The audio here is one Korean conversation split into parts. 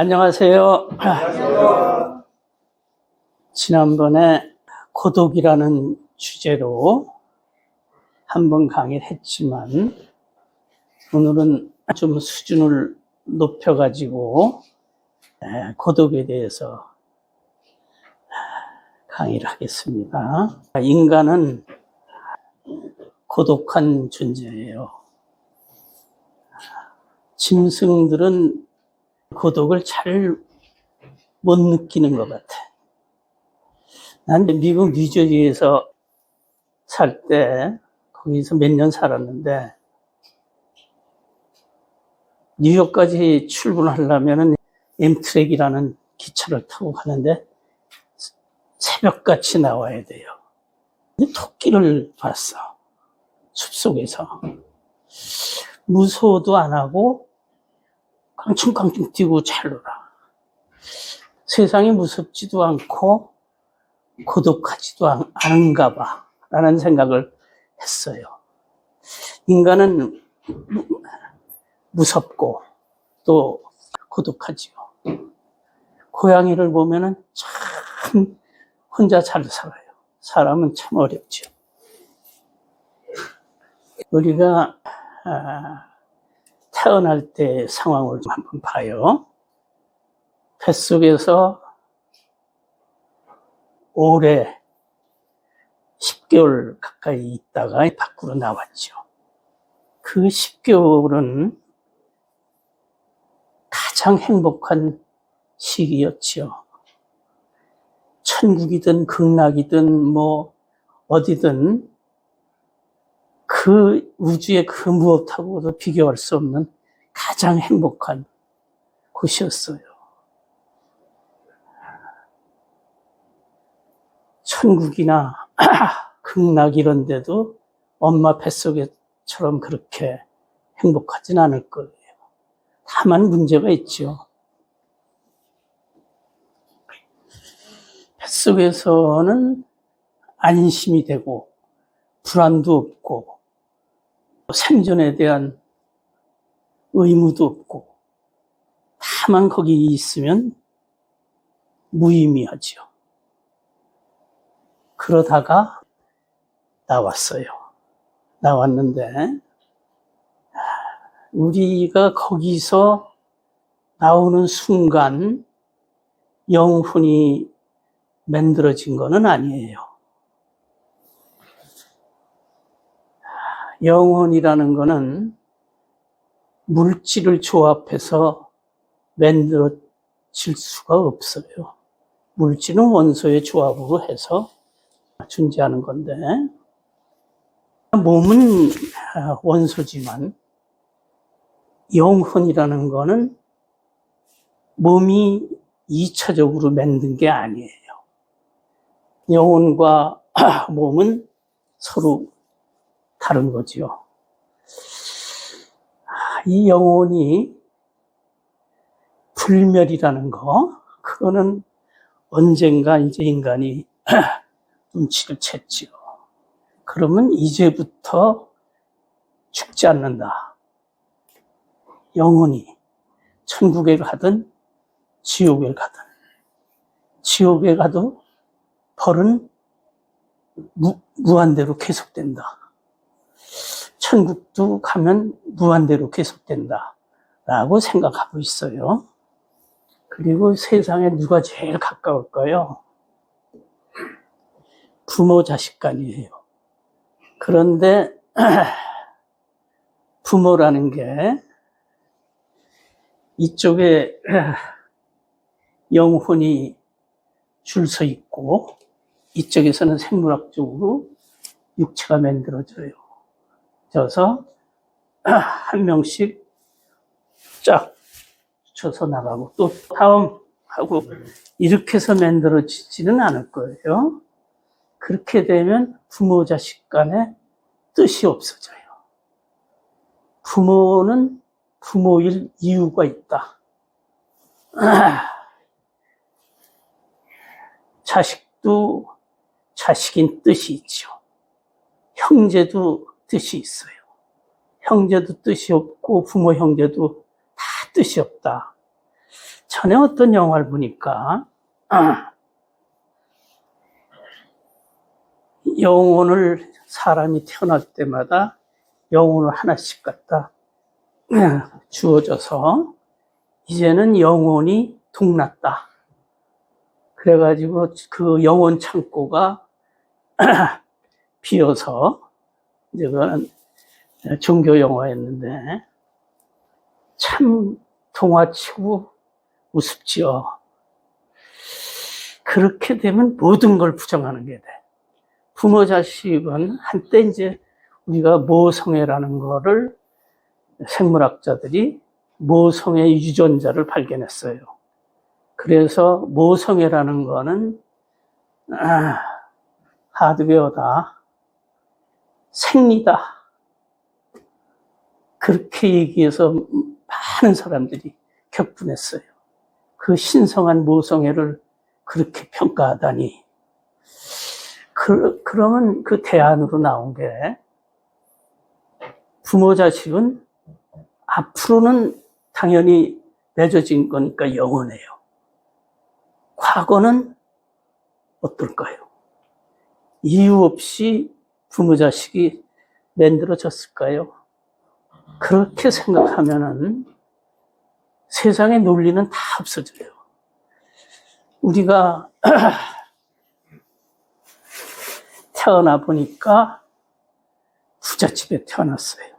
안녕하세요. 안녕하세요. 지난번에 고독이라는 주제로 한번 강의를 했지만 오늘은 좀 수준을 높여가지고 고독에 대해서 강의를 하겠습니다. 인간은 고독한 존재예요. 짐승들은 고독을 잘 못 느끼는 것 같아. 난 미국 뉴저지에서 살 때 거기서 몇 년 살았는데 뉴욕까지 출근하려면 엠트랙이라는 기차를 타고 가는데 새벽같이 나와야 돼요. 토끼를 봤어. 숲속에서. 무서워도 안 하고 깡충깡충 뛰고 잘 놀아. 세상이 무섭지도 않고 고독하지도 않은가 봐 라는 생각을 했어요. 인간은 무섭고 또 고독하지요. 고양이를 보면은 참 혼자 잘 살아요. 사람은 참 어렵죠. 우리가 태어날 때 상황을 좀 한번 봐요. 뱃속에서 오래 10개월 가까이 있다가 밖으로 나왔죠. 그 10개월은 가장 행복한 시기였죠. 천국이든 극락이든 뭐 어디든 그 우주의 그 무엇하고도 비교할 수 없는 가장 행복한 곳이었어요. 천국이나 극락 이런 데도 엄마 뱃속에처럼 그렇게 행복하진 않을 거예요. 다만 문제가 있죠. 뱃속에서는 안심이 되고 불안도 없고 생존에 대한 의무도 없고 다만 거기 있으면 무의미하죠. 그러다가 나왔어요. 나왔는데 우리가 거기서 나오는 순간 영혼이 만들어진 거는 아니에요. 영혼이라는 거는 물질을 조합해서 만들어질 수가 없어요. 물질은 원소의 조합으로 해서 존재하는 건데 몸은 원소지만 영혼이라는 거는 몸이 2차적으로 만든 게 아니에요. 영혼과 몸은 서로 다른 거죠. 이 영혼이 불멸이라는 거, 그거는 언젠가 이제 인간이 눈치를 챘죠. 그러면 이제부터 죽지 않는다. 영혼이 천국에 가든 지옥에 가든, 지옥에 가도 벌은 무한대로 계속된다. 천국도 가면 무한대로 계속된다. 라고 생각하고 있어요. 그리고 세상에 누가 제일 가까울까요? 부모 자식 간이에요. 그런데 부모라는 게 이쪽에 영혼이 줄 서 있고 이쪽에서는 생물학적으로 육체가 만들어져요. 져서 한 명씩 쫙 쳐서 나가고 또 다음 하고 이렇게 해서 만들어지지는 않을 거예요. 그렇게 되면 부모 자식 간에 뜻이 없어져요. 부모는 부모일 이유가 있다. 자식도 자식인 뜻이 있죠. 형제도 뜻이 있어요. 형제도 뜻이 없고 부모 형제도 다 뜻이 없다. 전에 어떤 영화를 보니까 영혼을 사람이 태어날 때마다 영혼을 하나씩 갖다 주어져서 이제는 영혼이 동났다. 그래가지고 그 영혼 창고가 비어서 이제 그거는 종교 영화였는데 참 동화치고 우습지요. 그렇게 되면 모든 걸 부정하는 게 돼. 부모 자식은 한때 이제 우리가 모성애라는 거를 생물학자들이 모성애 유전자를 발견했어요. 그래서 모성애라는 거는 하드웨어다, 생리다. 그렇게 얘기해서 많은 사람들이 격분했어요. 그 신성한 모성애를 그렇게 평가하다니. 그러면 그 대안으로 나온 게 부모 자식은 앞으로는 당연히 맺어진 거니까 영원해요. 과거는 어떨까요? 이유 없이 부모 자식이 만들어졌을까요? 그렇게 생각하면은 세상의 논리는 다 없어져요. 우리가 태어나 보니까 부잣집에 태어났어요.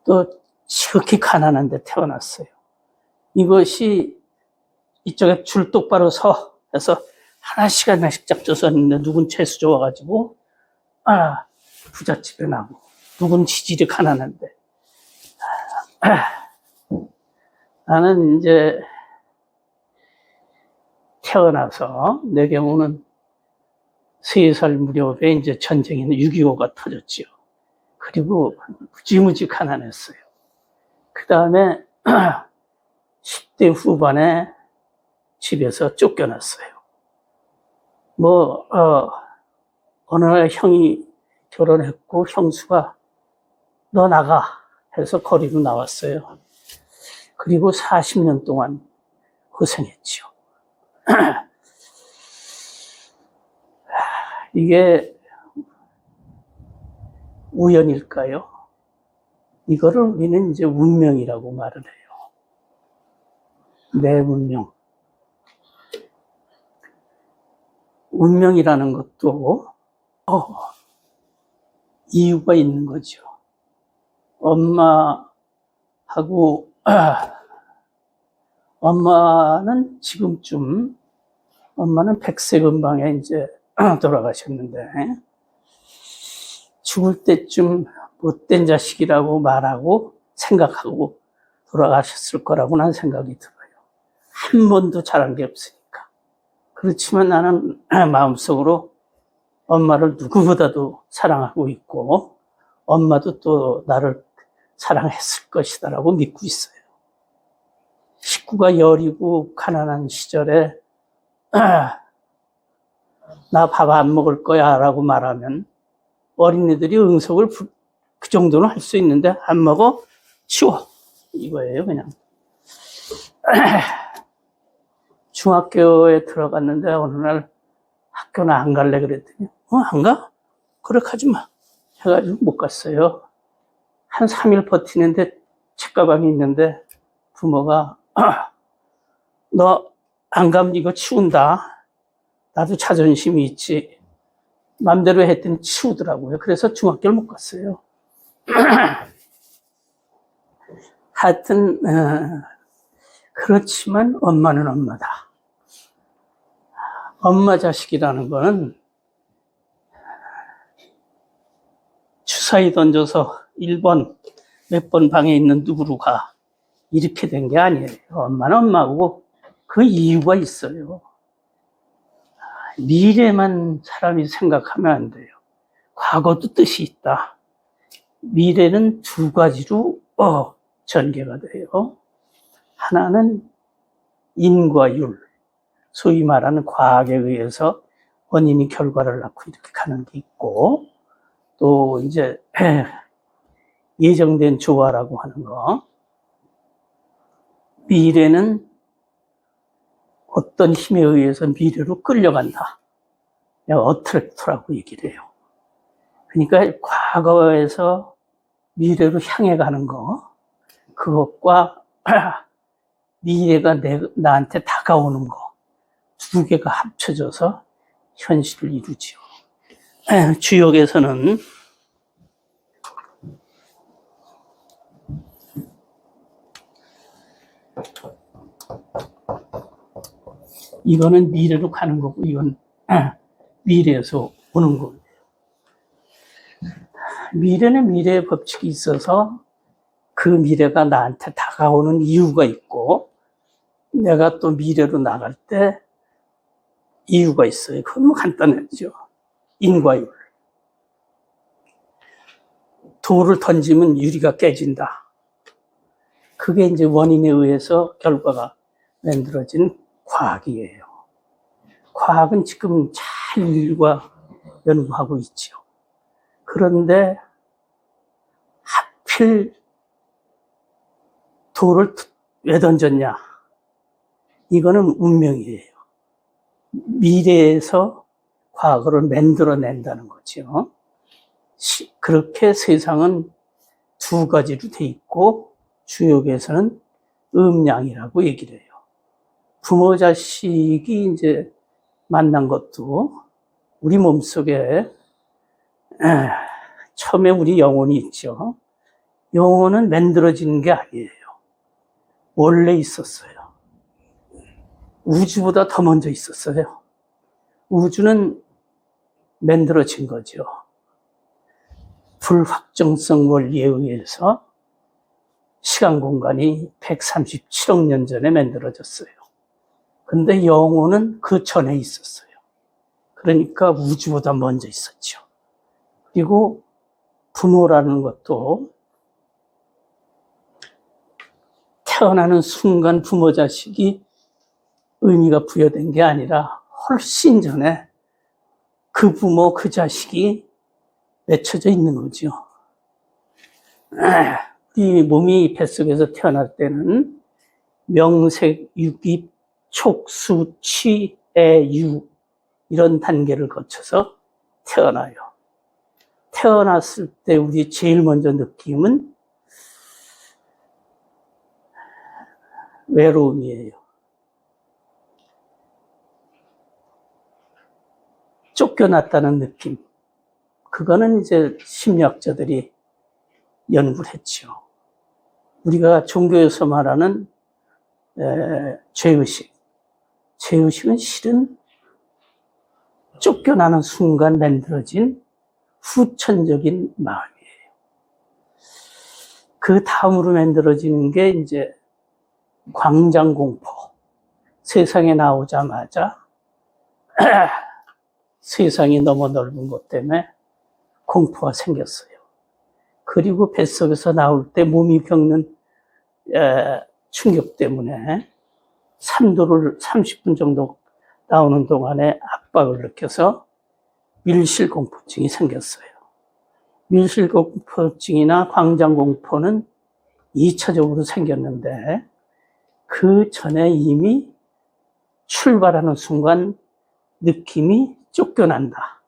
또 지극히 가난한 데 태어났어요. 이것이 이쪽에 줄 똑바로 서 해서 하나씩 잡져서 했는데 누군 재수 좋아가지고 부잣집에 나고 누군 지질이 가난한데 나는 이제 태어나서 내 경우는 3살 무렵에 이제 전쟁인 6.25가 터졌지요. 그리고 무지무지 가난했어요. 그 다음에 10대 후반에 집에서 쫓겨났어요. 어느 날 형이 결혼했고 형수가 너 나가 해서 거리로 나왔어요. 그리고 40년 동안 고생했죠. 이게 우연일까요? 이거를 우리는 이제 운명이라고 말을 해요. 내 운명. 운명이라는 것도 이유가 있는 거죠. 엄마는 지금쯤 엄마는 100세 근방에 이제 돌아가셨는데 죽을 때쯤 못된 자식이라고 말하고 생각하고 돌아가셨을 거라고 난 생각이 들어요. 한 번도 잘한 게 없으니까. 그렇지만 나는 마음속으로 엄마를 누구보다도 사랑하고 있고 엄마도 또 나를 사랑했을 것이다라고 믿고 있어요. 식구가 여리고 가난한 시절에 나 밥 안 먹을 거야 라고 말하면 어린이들이 응석을 그 정도는 할 수 있는데 안 먹어? 치워. 이거예요 그냥. 중학교에 들어갔는데 어느 날 학교는 안 갈래 그랬더니 안 가? 그래 가지 마 해가지고 못 갔어요. 한 3일 버티는데 책가방이 있는데 부모가 너 안 가면 이거 치운다. 나도 자존심이 있지. 맘대로 했더니 치우더라고요. 그래서 중학교를 못 갔어요. 하여튼 그렇지만 엄마는 엄마다. 엄마 자식이라는 거는 주사위 던져서 1번 몇 번 방에 있는 누구로 가. 이렇게 된 게 아니에요. 엄마는 엄마고 그 이유가 있어요. 미래만 사람이 생각하면 안 돼요. 과거도 뜻이 있다. 미래는 두 가지로 전개가 돼요. 하나는 인과 율, 소위 말하는 과학에 의해서 원인이 결과를 낳고 이렇게 가는 게 있고, 또 이제 예정된 조화라고 하는 거, 미래는 어떤 힘에 의해서 미래로 끌려간다. 내가 어트랙터라고 얘기를 해요. 그러니까 과거에서 미래로 향해 가는 거, 그것과 미래가 나한테 다가오는 거, 두 개가 합쳐져서 현실을 이루지요. 주역에서는 이거는 미래로 가는 거고, 이건 미래에서 오는 거예요. 미래는 미래의 법칙이 있어서 그 미래가 나한테 다가오는 이유가 있고, 내가 또 미래로 나갈 때 이유가 있어요. 그건 뭐 간단하죠. 인과율. 돌을 던지면 유리가 깨진다. 그게 이제 원인에 의해서 결과가 만들어진 과학이에요. 과학은 지금 잘 인류가 연구하고 있죠. 그런데 하필 돌을 왜 던졌냐? 이거는 운명이에요. 미래에서 과거를 만들어낸다는 거죠. 그렇게 세상은 두 가지로 돼 있고, 주역에서는 음양이라고 얘기를 해요. 부모 자식이 이제 만난 것도 우리 몸속에 처음에 우리 영혼이 있죠. 영혼은 만들어지는 게 아니에요. 원래 있었어요. 우주보다 더 먼저 있었어요. 우주는 만들어진 거죠. 불확정성 원리에 의해서 시간 공간이 137억 년 전에 만들어졌어요. 근데 영혼은 그 전에 있었어요. 그러니까 우주보다 먼저 있었죠. 그리고 부모라는 것도 태어나는 순간 부모 자식이 의미가 부여된 게 아니라 훨씬 전에 그 부모, 그 자식이 맺혀져 있는 거죠. 이 몸이 뱃속에서 태어날 때는 명색, 육입, 촉수, 취, 애, 유 이런 단계를 거쳐서 태어나요. 태어났을 때 우리 제일 먼저 느낌은 외로움이에요. 쫓겨났다는 느낌. 그거는 이제 심리학자들이 연구를 했죠. 우리가 종교에서 말하는 죄의식. 죄의식은 실은 쫓겨나는 순간 만들어진 후천적인 마음이에요. 그 다음으로 만들어지는 게 이제 광장공포. 세상에 나오자마자 세상이 너무 넓은 것 때문에 공포가 생겼어요. 그리고 뱃속에서 나올 때 몸이 겪는 충격 때문에 3도를 30분 정도 나오는 동안에 압박을 느껴서 밀실공포증이 생겼어요. 밀실공포증이나 광장공포는 2차적으로 생겼는데 그 전에 이미 출발하는 순간 느낌이 쫓겨난다.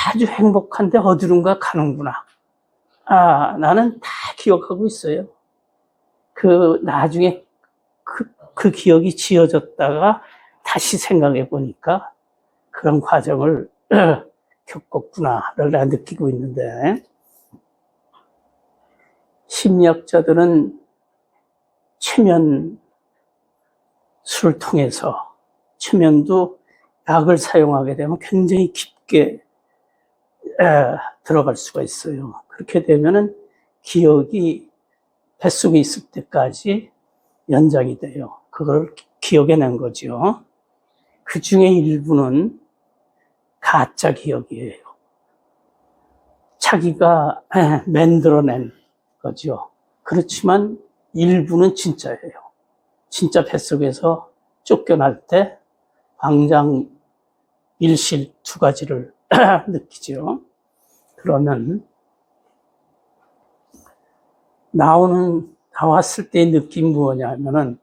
아주 행복한데 어디론가 가는구나. 나는 다 기억하고 있어요. 나중에 그 기억이 지어졌다가 다시 생각해 보니까 그런 과정을 겪었구나를 느끼고 있는데, 심리학자들은 최면술을 통해서, 최면도 약을 사용하게 되면 굉장히 깊게 들어갈 수가 있어요. 그렇게 되면은 기억이 뱃속에 있을 때까지 연장이 돼요. 그걸 기억해낸 거죠. 그 중에 일부는 가짜 기억이에요. 자기가 만들어낸 거죠. 그렇지만 일부는 진짜예요. 진짜 뱃속에서 쫓겨날 때 광장, 일실 두 가지를 느끼죠. 그러면 나오는 나왔을 때의 느낌이 뭐냐면은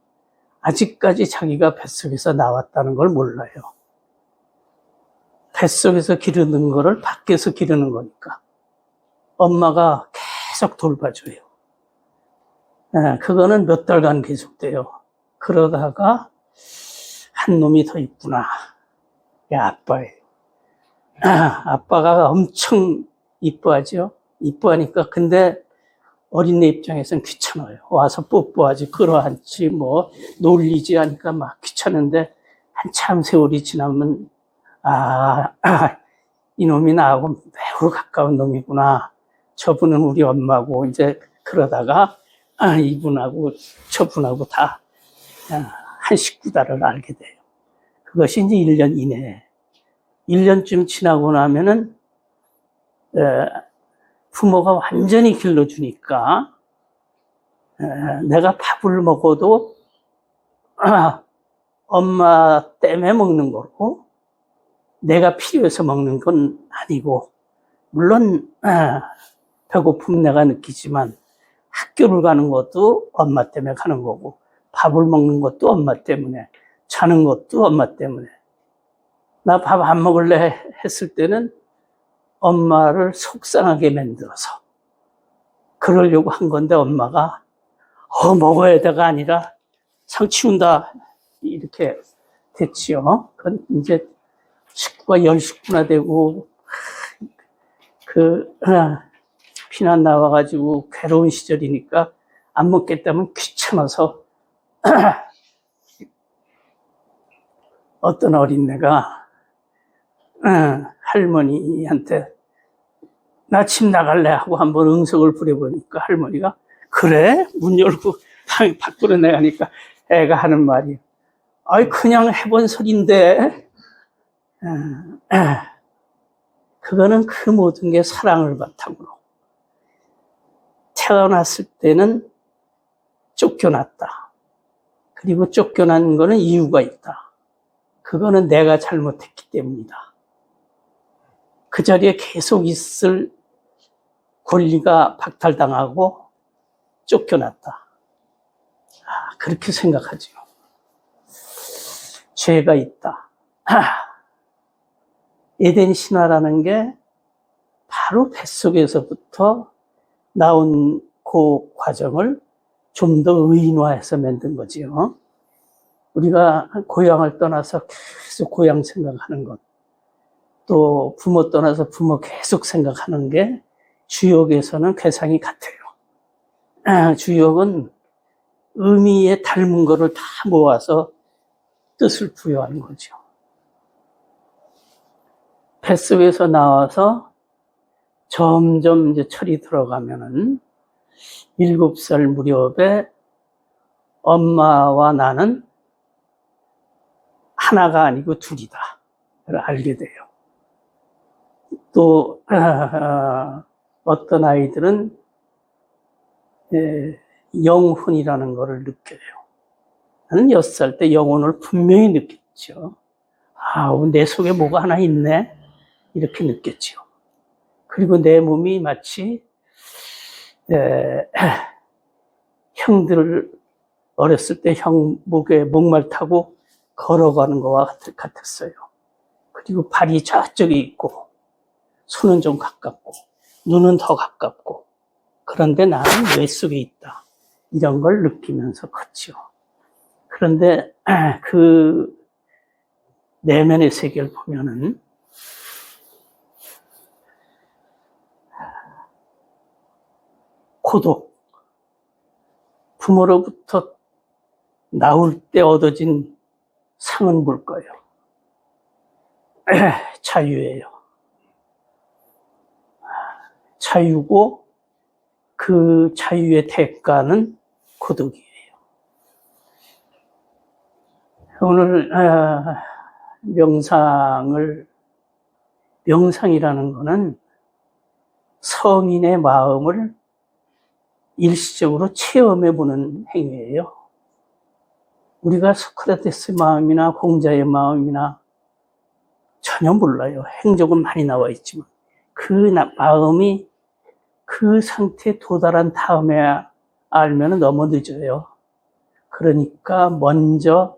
아직까지 자기가 뱃속에서 나왔다는 걸 몰라요. 뱃속에서 기르는 거를 밖에서 기르는 거니까. 엄마가 계속 돌봐줘요. 그거는 몇 달간 계속돼요. 그러다가 한 놈이 더 있구나. 야, 아빠예요. 아빠가 엄청 이뻐하죠. 이뻐하니까 근데 어린애 입장에서는 귀찮아요. 와서 뽀뽀하지, 끌어안지, 뭐 놀리지 하니까 막 귀찮은데 한참 세월이 지나면 이놈이 나하고 매우 가까운 놈이구나. 저분은 우리 엄마고 이제 그러다가 이분하고 저분하고 다 한 식구다를 알게 돼요. 그것이 이제 1년 이내에. 1년쯤 지나고 나면은 부모가 완전히 길러주니까 내가 밥을 먹어도 엄마 때문에 먹는 거고 내가 필요해서 먹는 건 아니고 물론 배고픔 내가 느끼지만 학교를 가는 것도 엄마 때문에 가는 거고 밥을 먹는 것도 엄마 때문에 자는 것도 엄마 때문에 나 밥 안 먹을래 했을 때는 엄마를 속상하게 만들어서 그러려고 한 건데 엄마가 먹어야 돼가 아니라 상 치운다 이렇게 됐지요. 그건 이제 식구가 10식구나 되고 피난 나와가지고 괴로운 시절이니까 안 먹겠다면 귀찮아서 어떤 어린애가 할머니한테 나 집 나갈래 하고 한번 응석을 부려보니까 할머니가 그래? 문 열고 밖으로 나가니까 애가 하는 말이 아이 그냥 해본 소린데 그거는 그 모든 게 사랑을 바탕으로 태어났을 때는 쫓겨났다. 그리고 쫓겨난 거는 이유가 있다. 그거는 내가 잘못했기 때문이다. 그 자리에 계속 있을 권리가 박탈당하고 쫓겨났다. 그렇게 생각하죠. 죄가 있다. 에덴 신화라는 게 바로 뱃속에서부터 나온 그 과정을 좀 더 의인화해서 만든 거지요. 우리가 고향을 떠나서 계속 고향 생각하는 것, 또 부모 떠나서 부모 계속 생각하는 게 주역에서는 괴상이 같아요. 주역은 의미에 닮은 거를 다 모아서 뜻을 부여하는 거죠. 뱃속에서 나와서 점점 이제 철이 들어가면은 7살 무렵에 엄마와 나는 하나가 아니고 둘이다. 를 알게 돼요. 또 어떤 아이들은 영혼이라는 것을 느껴요. 나는 6살 때 영혼을 분명히 느꼈죠. 내 속에 뭐가 하나 있네. 이렇게 느꼈죠. 그리고 내 몸이 마치 형들 어렸을 때 형 목에 목말 타고 걸어가는 것과 같았어요. 그리고 발이 저쪽에 있고 손은 좀 가깝고 눈은 더 가깝고 그런데 나는 뇌 속에 있다. 이런 걸 느끼면서 컸죠. 그런데 그 내면의 세계를 보면은 고독, 부모로부터 나올 때 얻어진 상은 뭘까요? 자유예요. 자유고 그 자유의 대가는 고독이에요. 오늘 명상이라는 거는 성인의 마음을 일시적으로 체험해보는 행위예요. 우리가 소크라테스의 마음이나 공자의 마음이나 전혀 몰라요. 행적은 많이 나와 있지만 그 마음이 그 상태에 도달한 다음에야 알면 너무 늦어요. 그러니까 먼저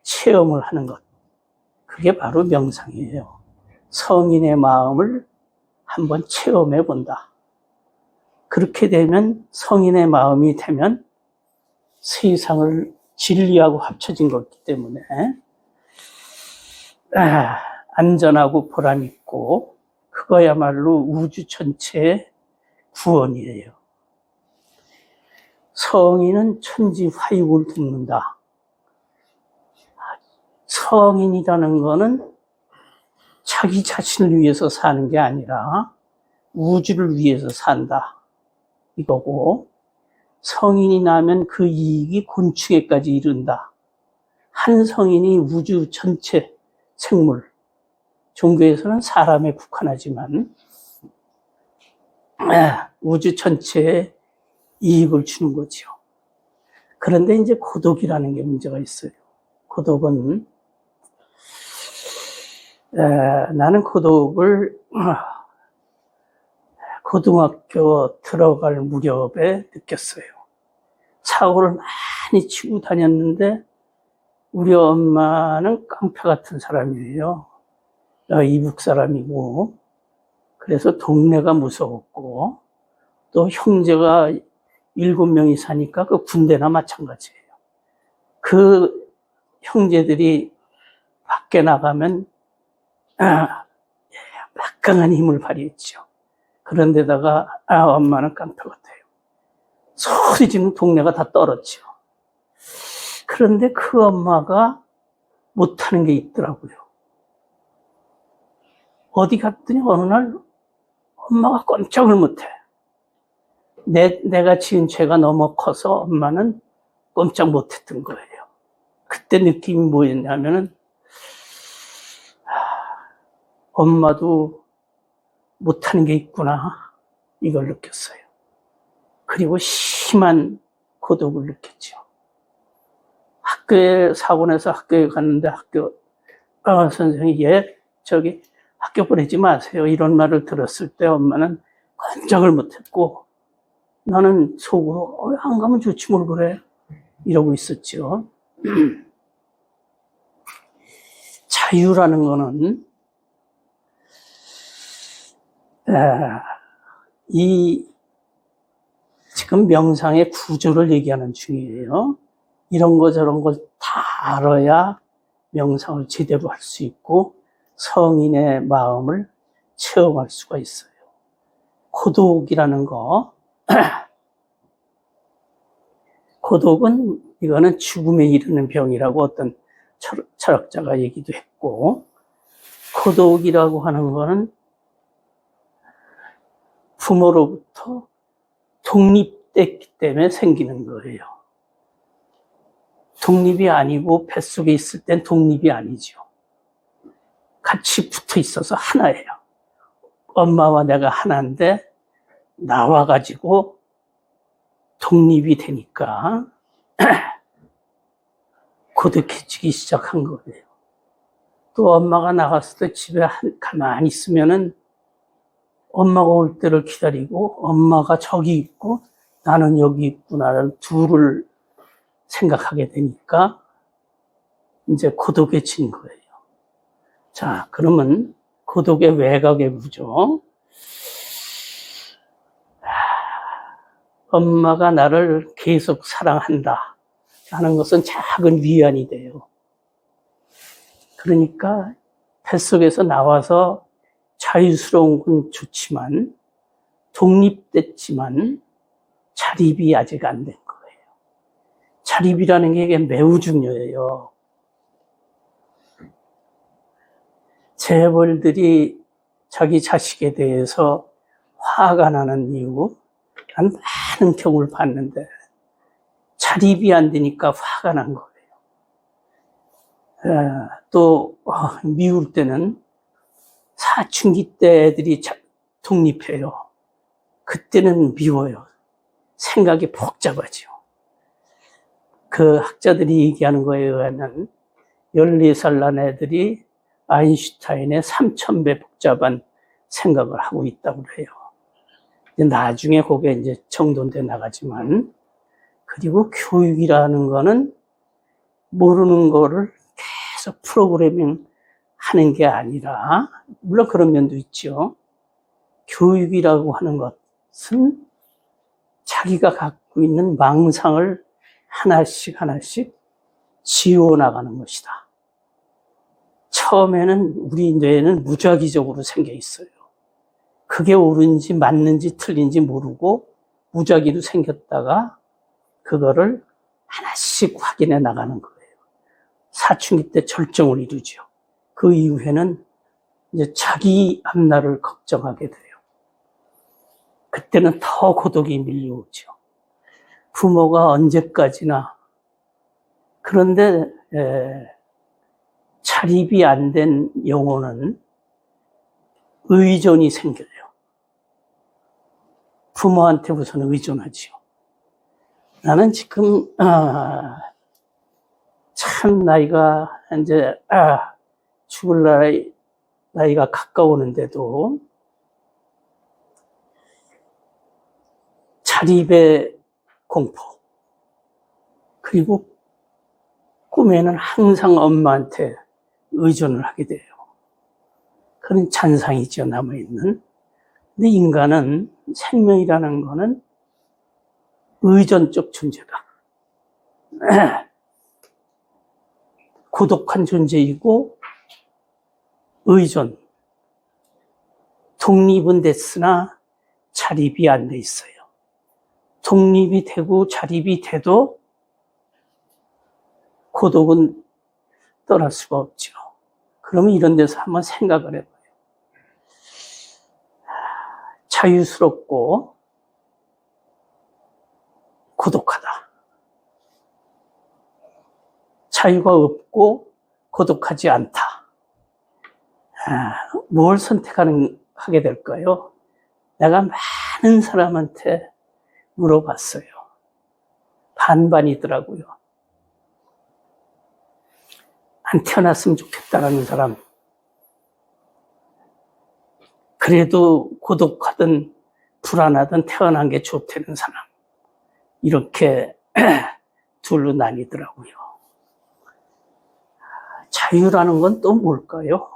체험을 하는 것. 그게 바로 명상이에요. 성인의 마음을 한번 체험해 본다. 그렇게 되면 성인의 마음이 되면 세상을 진리하고 합쳐진 거기 때문에 안전하고 보람있고 그거야말로 우주 전체의 구원이에요. 성인은 천지화육을 돕는다. 성인이라는 거는 자기 자신을 위해서 사는 게 아니라 우주를 위해서 산다. 이거고, 성인이 나면 그 이익이 곤충에까지 이른다. 한 성인이 우주 전체 생물, 종교에서는 사람에 국한하지만 우주 전체에 이익을 주는 거죠. 그런데 이제 고독이라는 게 문제가 있어요. 고독은 나는 고독을 고등학교 들어갈 무렵에 느꼈어요. 사고를 많이 치고 다녔는데 우리 엄마는 깡패 같은 사람이에요. 이북 사람이고 그래서 동네가 무서웠고 또 형제가 7명이 사니까 그 군대나 마찬가지예요. 그 형제들이 밖에 나가면 막강한 힘을 발휘했죠. 그런데다가 엄마는 깡패 같아요. 소리 지르는 동네가 다 떨었죠. 그런데 그 엄마가 못하는 게 있더라고요. 어디 갔더니 어느 날 엄마가 꼼짝을 못해. 내가 지은 죄가 너무 커서 엄마는 꼼짝 못했던 거예요. 그때 느낌이 뭐였냐면은 엄마도 못하는 게 있구나 이걸 느꼈어요. 그리고 심한 고독을 느꼈죠. 학교에 사고 내서 학교에 갔는데 학교 선생님이 저기 학교 보내지 마세요 이런 말을 들었을 때 엄마는 꼼짝을 못했고 나는 속으로 안 가면 좋지 뭘 그래 이러고 있었죠. 자유라는 거는 이 지금 명상의 구조를 얘기하는 중이에요. 이런 거 저런 걸 다 알아야 명상을 제대로 할 수 있고 성인의 마음을 체험할 수가 있어요. 고독이라는 거 고독은 이거는 죽음에 이르는 병이라고 어떤 철학자가 얘기도 했고 고독이라고 하는 거는 부모로부터 독립됐기 때문에 생기는 거예요. 독립이 아니고 뱃속에 있을 땐 독립이 아니죠. 같이 붙어 있어서 하나예요. 엄마와 내가 하나인데 나와가지고 독립이 되니까 고독해지기 시작한 거예요. 또 엄마가 나갔을 때 집에 가만히 있으면은 엄마가 올 때를 기다리고 엄마가 저기 있고 나는 여기 있구나를 둘을 생각하게 되니까 이제 고독해진 거예요. 자, 그러면 고독의 외곽의 구조. 엄마가 나를 계속 사랑한다 하는 것은 작은 위안이 돼요. 그러니까 뱃속에서 나와서 자유스러운 건 좋지만 독립됐지만 자립이 아직 안 된 거예요. 자립이라는 게 매우 중요해요. 재벌들이 자기 자식에 대해서 화가 나는 이유 난 많은 경우를 봤는데 자립이 안 되니까 화가 난 거예요. 또 미울 때는 사춘기 때 애들이 독립해요. 그때는 미워요. 생각이 복잡하죠. 그 학자들이 얘기하는 거에 의하면 14살 난 애들이 아인슈타인의 3000배 복잡한 생각을 하고 있다고 해요. 나중에 그게 이제 정돈돼 나가지만 그리고 교육이라는 거는 모르는 거를 계속 프로그래밍 하는 게 아니라, 물론 그런 면도 있죠. 교육이라고 하는 것은 자기가 갖고 있는 망상을 하나씩 하나씩 지워나가는 것이다. 처음에는 우리 뇌는 무작위적으로 생겨 있어요. 그게 옳은지 맞는지 틀린지 모르고 무작위로 생겼다가 그거를 하나씩 확인해 나가는 거예요. 사춘기 때 절정을 이루죠. 그 이후에는 이제 자기 앞날을 걱정하게 돼요. 그때는 더 고독이 밀려오죠. 부모가 언제까지나. 그런데 자립이 안 된 영혼은 의존이 생겨요. 부모한테 우선 의존하죠. 나는 지금 참 나이가 이제 죽을 나이가 가까우는데도 자립의 공포, 그리고 꿈에는 항상 엄마한테 의존을 하게 돼요. 그런 잔상이죠, 남아있는. 근데 인간은, 생명이라는 거는 의존적 존재다. 고독한 존재이고 의존, 독립은 됐으나 자립이 안 돼 있어요. 독립이 되고 자립이 돼도 고독은 떠날 수가 없죠. 그러면 이런 데서 한번 생각을 해봐요. 자유스럽고 고독하다. 자유가 없고 고독하지 않다. 뭘 하게 될까요? 내가 많은 사람한테 물어봤어요. 반반이더라고요. 안 태어났으면 좋겠다라는 사람, 그래도 고독하든 불안하든 태어난 게 좋다는 사람, 이렇게 둘로 나뉘더라고요. 자유라는 건 또 뭘까요?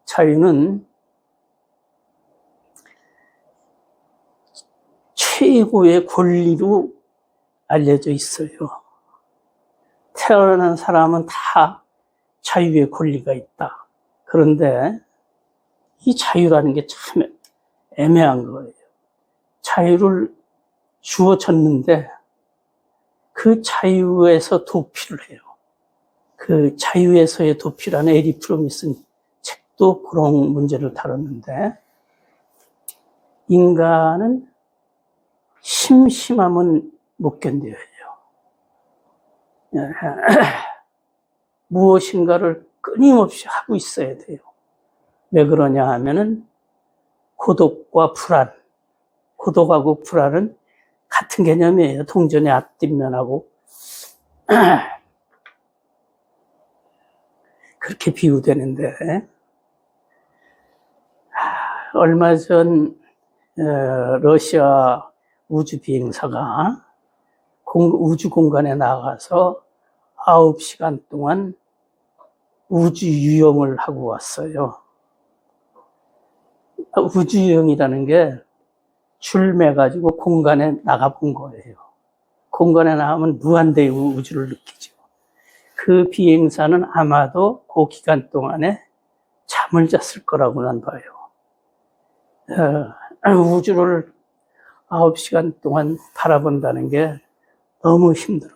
자유는 최고의 권리로 알려져 있어요. 태어난 사람은 다 자유의 권리가 있다. 그런데 이 자유라는 게 참 애매한 거예요. 자유를 주어졌는데 그 자유에서 도피를 해요. 그 자유에서의 도피라는 에리 프롬이 쓴 책도 그런 문제를 다뤘는데, 인간은 심심함은 못 견뎌요. 무엇인가를 끊임없이 하고 있어야 돼요. 왜 그러냐 하면은 고독과 불안, 고독하고 불안은 같은 개념이에요. 동전의 앞뒷면하고 그렇게 비유되는데, 얼마 전 러시아 우주 비행사가 우주 공간에 나가서 9시간 동안 우주 유영을 하고 왔어요. 우주 유영이라는 게 줄 매가지고 공간에 나가본 거예요. 공간에 나가면 무한대의 우주를 느끼죠. 그 비행사는 아마도 그 기간 동안에 잠을 잤을 거라고 난 봐요. 우주를 9시간 동안 바라본다는 게 너무 힘들어요.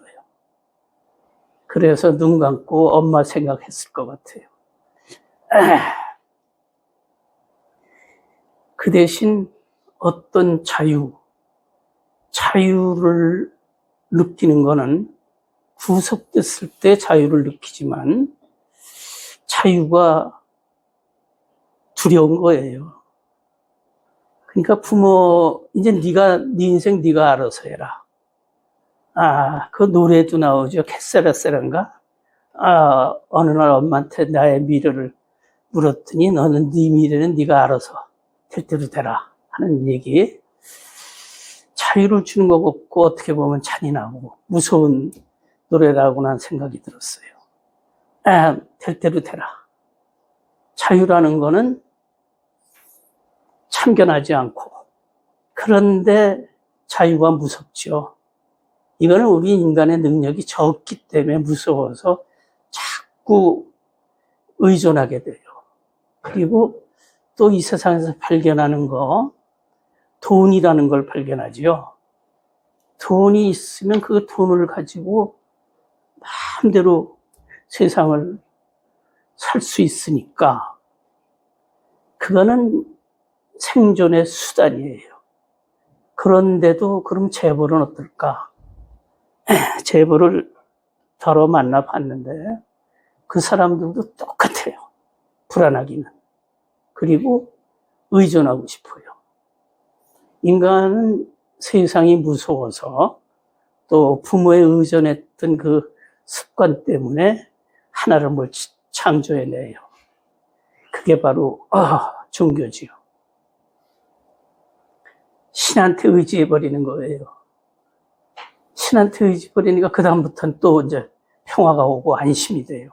그래서 눈 감고 엄마 생각했을 것 같아요. 그 대신 어떤 자유를 느끼는 거는 구속됐을 때 자유를 느끼지만 자유가 두려운 거예요. 그러니까 부모, 이제 네 인생 네가 알아서 해라. 그 노래도 나오죠. 캐세라세란가? 어느 날 엄마한테 나의 미래를 물었더니 너는 네 미래는 네가 알아서 될 대로 되라 하는 얘기. 자유를 주는 것 같고 어떻게 보면 잔인하고 무서운 노래라고 난 생각이 들었어요. 될 대로 되라. 자유라는 거는 참견하지 않고, 그런데 자유가 무섭죠. 이거는 우리 인간의 능력이 적기 때문에 무서워서 자꾸 의존하게 돼요. 그리고 또 이 세상에서 발견하는 거, 돈이라는 걸 발견하지요. 돈이 있으면 그 돈을 가지고 마음대로 세상을 살 수 있으니까 그거는 생존의 수단이에요. 그런데도 그럼 재벌은 어떨까? 재벌을 더러 만나봤는데 그 사람들도 똑같아요. 불안하기는. 그리고 의존하고 싶어요. 인간은 세상이 무서워서 또 부모에 의존했던 그 습관 때문에 하나를 뭘 창조해내요. 그게 바로 종교지요. 신한테 의지해버리는 거예요. 신한테 의지해버리니까 그 다음부터는 또 이제 평화가 오고 안심이 돼요.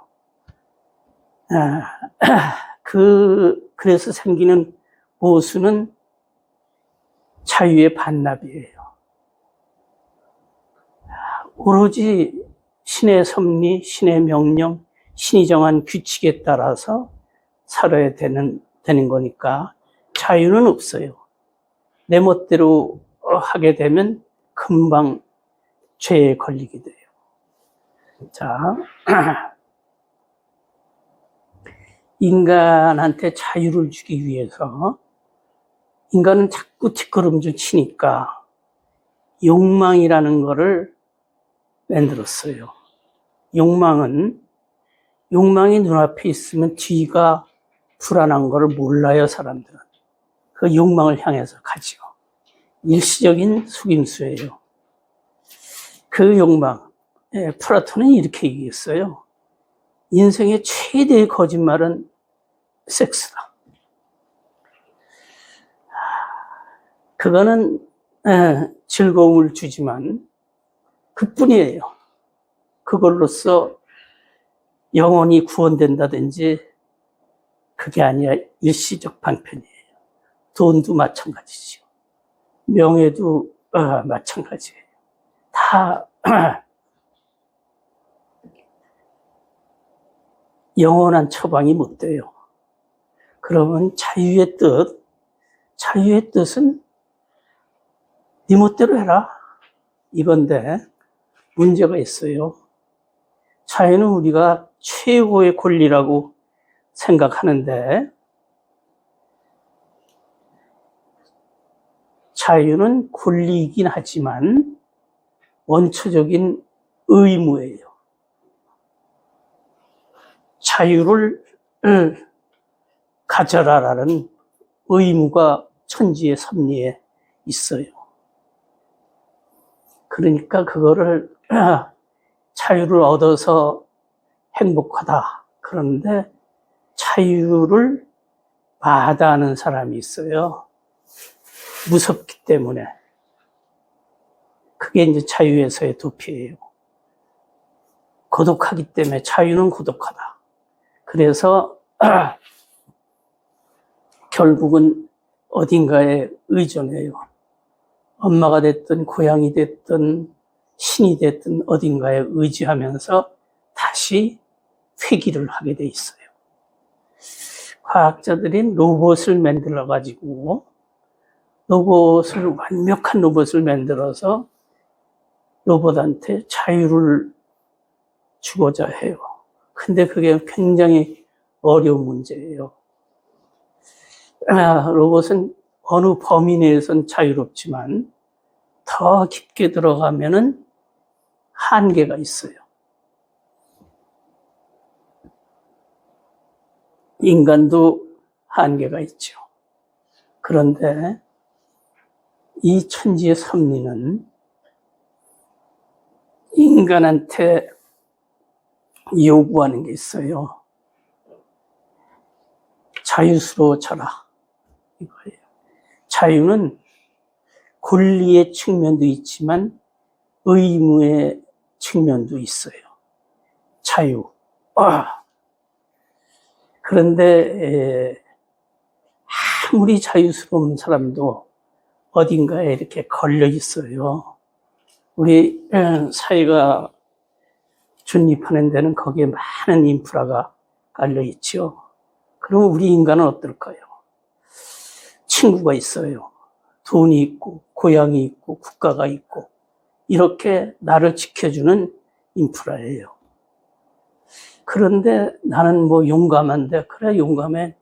그래서 생기는 보수는 자유의 반납이에요. 오로지 신의 섭리, 신의 명령, 신이 정한 규칙에 따라서 살아야 되는 거니까 자유는 없어요. 내 멋대로 하게 되면 금방 죄에 걸리게 돼요. 자, 인간한테 자유를 주기 위해서 인간은 자꾸 뒷걸음질 치니까 욕망이라는 거를 만들었어요. 욕망이 눈앞에 있으면 뒤가 불안한 거를 몰라요, 사람들은. 그 욕망을 향해서 가지요. 일시적인 속임수예요. 그 욕망, 플라톤은 이렇게 얘기했어요. 인생의 최대의 거짓말은 섹스다. 그거는 즐거움을 주지만 그뿐이에요. 그걸로써 영혼이 구원된다든지 그게 아니라 일시적 방편이에요. 돈도 마찬가지죠. 명예도 마찬가지예요. 다 영원한 처방이 못 돼요. 그러면 자유의 뜻은 네 멋대로 해라. 이건데 문제가 있어요. 자유는 우리가 최고의 권리라고 생각하는데 자유는 권리이긴 하지만 원초적인 의무예요. 자유를 가져라라는 의무가 천지의 섭리에 있어요. 그러니까 그거를 자유를 얻어서 행복하다. 그런데 자유를 마다하는 사람이 있어요. 무섭기 때문에. 그게 이제 자유에서의 도피예요. 고독하기 때문에 자유는 고독하다. 그래서 결국은 어딘가에 의존해요. 엄마가 됐든 고향이 됐든 신이 됐든 어딘가에 의지하면서 다시 회귀를 하게 돼 있어요. 과학자들이 로봇을 만들어 가지고 완벽한 로봇을 만들어서 로봇한테 자유를 주고자 해요. 근데 그게 굉장히 어려운 문제예요. 로봇은 어느 범위 내에서는 자유롭지만 더 깊게 들어가면은 한계가 있어요. 인간도 한계가 있죠. 그런데 이 천지의 섭리는 인간한테 요구하는 게 있어요. 자유스러워져라. 이거예요. 자유는 권리의 측면도 있지만 의무의 측면도 있어요. 자유. 그런데 아무리 자유스러운 사람도 어딘가에 이렇게 걸려 있어요. 우리 사회가 존립하는 데는 거기에 많은 인프라가 깔려 있죠. 그럼 우리 인간은 어떨까요? 친구가 있어요. 돈이 있고 고향이 있고 국가가 있고 이렇게 나를 지켜주는 인프라예요. 그런데 나는 뭐 용감한데, 그래 용감해.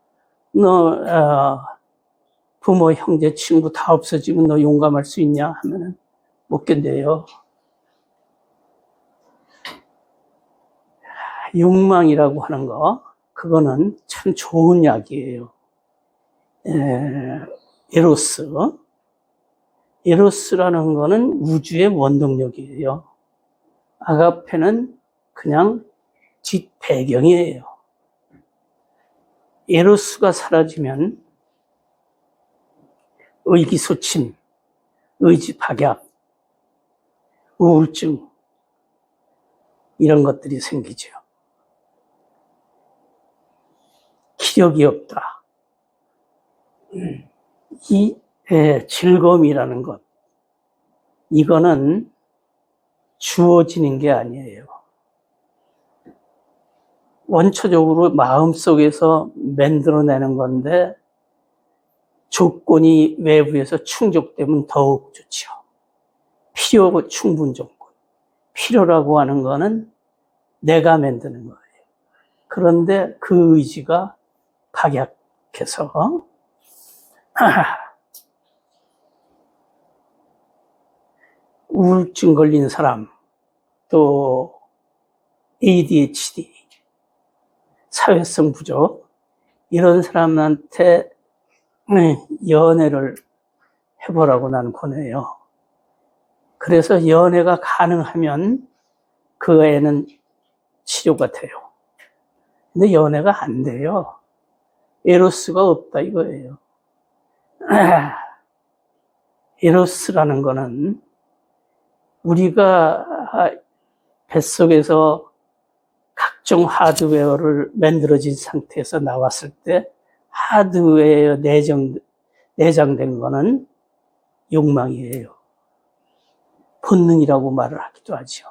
너 부모, 형제, 친구 다 없어지면 너 용감할 수 있냐 하면은 못 견뎌요. 욕망이라고 하는 거, 그거는 참 좋은 약이에요. 에로스. 에로스라는 거는 우주의 원동력이에요. 아가페는 그냥 뒷배경이에요. 에로스가 사라지면 의기소침, 의지박약, 우울증 이런 것들이 생기죠. 기력이 없다. 이 즐거움이라는 것, 이거는 주어지는 게 아니에요. 원초적으로 마음속에서 만들어내는 건데 조건이 외부에서 충족되면 더욱 좋죠. 필요 충분 조건. 필요라고 하는 거는 내가 만드는 거예요. 그런데 그 의지가 박약해서 우울증 걸린 사람, 또 ADHD, 사회성 부족, 이런 사람한테 연애를 해보라고 나는 권해요. 그래서 연애가 가능하면 그 애는 치료가 돼요. 근데 연애가 안 돼요. 에로스가 없다 이거예요. 에로스라는 거는 우리가 뱃속에서 각종 하드웨어를 만들어진 상태에서 나왔을 때 하드웨어 내장된 거는 욕망이에요. 본능이라고 말을 하기도 하죠.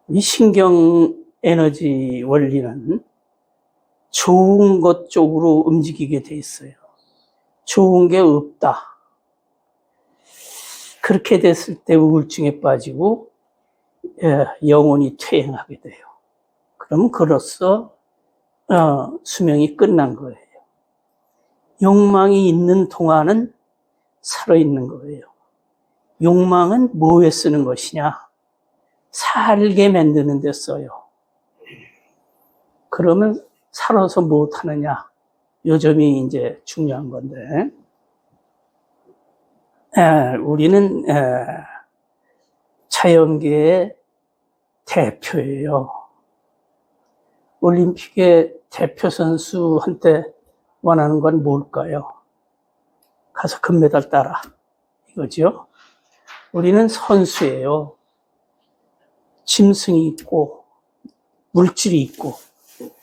이 신경 에너지 원리는 좋은 것 쪽으로 움직이게 돼 있어요. 좋은 게 없다. 그렇게 됐을 때 우울증에 빠지고 영혼이 퇴행하게 돼요. 그러면 그로써 수명이 끝난 거예요. 욕망이 있는 동안은 살아있는 거예요. 욕망은 뭐에 쓰는 것이냐? 살게 만드는 데 써요. 그러면 살아서 못하느냐? 요 점이 이제 중요한 건데, 우리는 자연계의 대표예요. 올림픽의 대표 선수한테 원하는 건 뭘까요? 가서 금메달 따라. 이거죠. 우리는 선수예요. 짐승이 있고, 물질이 있고,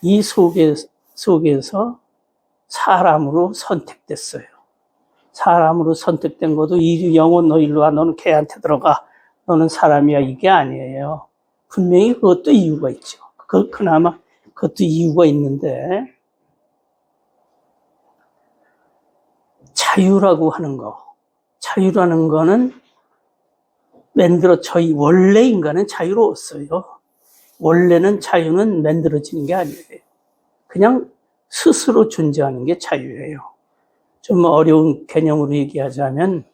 이 속에서 사람으로 선택됐어요. 사람으로 선택된 것도 이 영혼 너 일로 와, 너는 걔한테 들어가, 너는 사람이야, 이게 아니에요. 분명히 그것도 이유가 있죠. 그나마 그것도 이유가 있는데, 자유라고 하는 거, 자유라는 거는 저희 원래 인간은 자유로웠어요. 원래는 자유는 만들어지는 게 아니에요. 그냥 스스로 존재하는 게 자유예요. 좀 어려운 개념으로 얘기하자면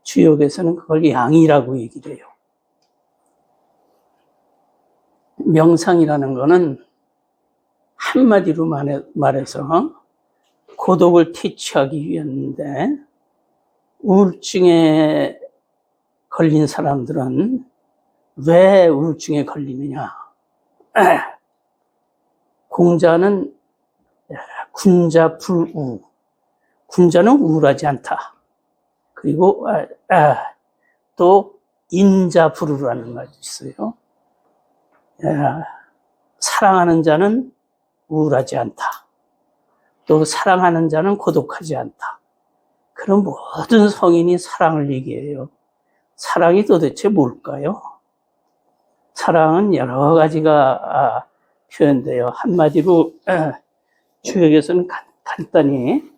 주역에서는 그걸 양이라고 얘기를 해요. 명상이라는 거는 한마디로 말해서 고독을 퇴치하기 위한데, 우울증에 걸린 사람들은 왜 우울증에 걸리느냐? 공자는 군자불우. 군자는 우울하지 않다. 그리고 또 인자부르라는 말도 있어요. 사랑하는 자는 우울하지 않다. 또 사랑하는 자는 고독하지 않다. 그런 모든 성인이 사랑을 얘기해요. 사랑이 도대체 뭘까요? 사랑은 여러 가지가 표현돼요. 한마디로 주역에서는 간단히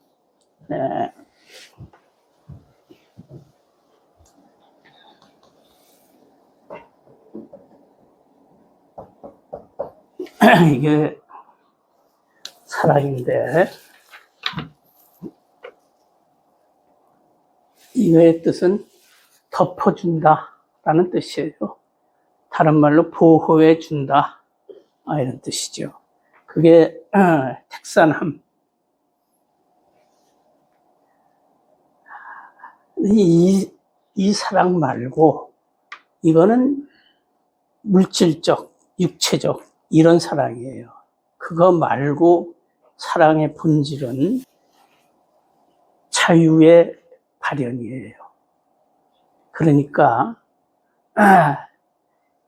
이게 사랑인데 이거의 뜻은 덮어준다라는 뜻이에요. 다른 말로 보호해준다 이런 뜻이죠. 그게 택산함. 이 사랑 말고 이거는 물질적, 육체적 이런 사랑이에요. 그거 말고 사랑의 본질은 자유의 발현이에요. 그러니까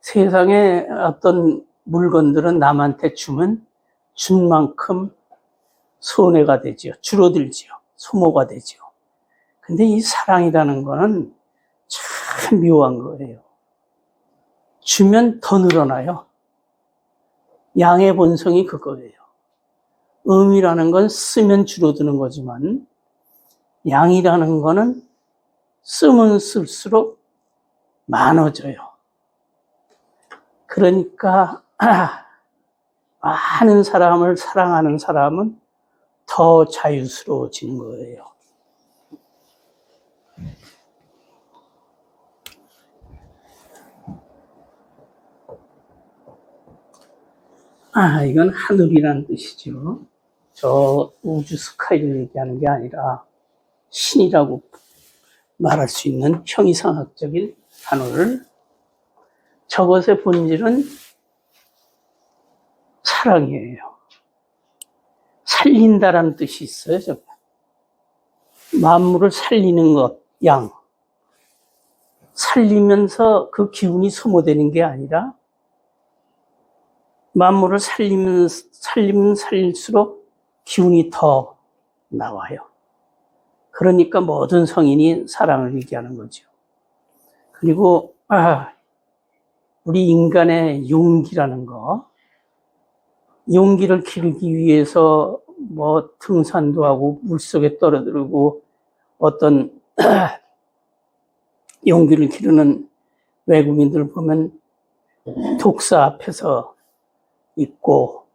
세상에 어떤 물건들은 남한테 주면 준 만큼 손해가 되지요. 줄어들지요. 소모가 되지요. 근데 이 사랑이라는 거는 참 묘한 거예요. 주면 더 늘어나요. 양의 본성이 그거예요. 음이라는 건 쓰면 줄어드는 거지만 양이라는 거는 쓰면 쓸수록 많아져요. 그러니까 많은 사람을 사랑하는 사람은 더 자유스러워지는 거예요. 이건 하늘이라는 뜻이죠. 저 우주 스카이를 얘기하는 게 아니라 신이라고 말할 수 있는 형이상학적인 하늘. 저것의 본질은 사랑이에요. 살린다라는 뜻이 있어요. 저거. 만물을 살리는 것, 양. 살리면서 그 기운이 소모되는 게 아니라 만물을 살리면 살릴수록 기운이 더 나와요. 그러니까 모든 성인이 사랑을 얘기하는 거죠. 그리고 우리 인간의 용기라는 거, 용기를 기르기 위해서 뭐 등산도 하고 물속에 떨어들고 어떤 용기를 기르는 외국인들 보면 독사 앞에서 있고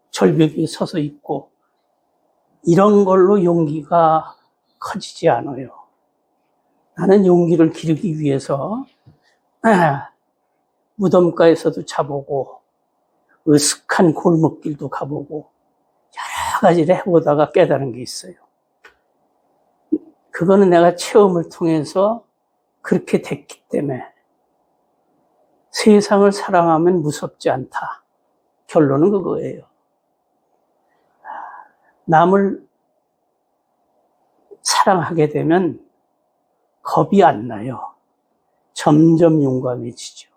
절벽에 서서 있고 이런 걸로 용기가 커지지 않아요. 나는 용기를 기르기 위해서 무덤가에서도 자보고 으슥한 골목길도 가보고 여러 가지를 해보다가 깨달은 게 있어요. 그거는 내가 체험을 통해서 그렇게 됐기 때문에 세상을 사랑하면 무섭지 않다. 결론은 그거예요. 남을 사랑하게 되면 겁이 안 나요. 점점 용감해지죠.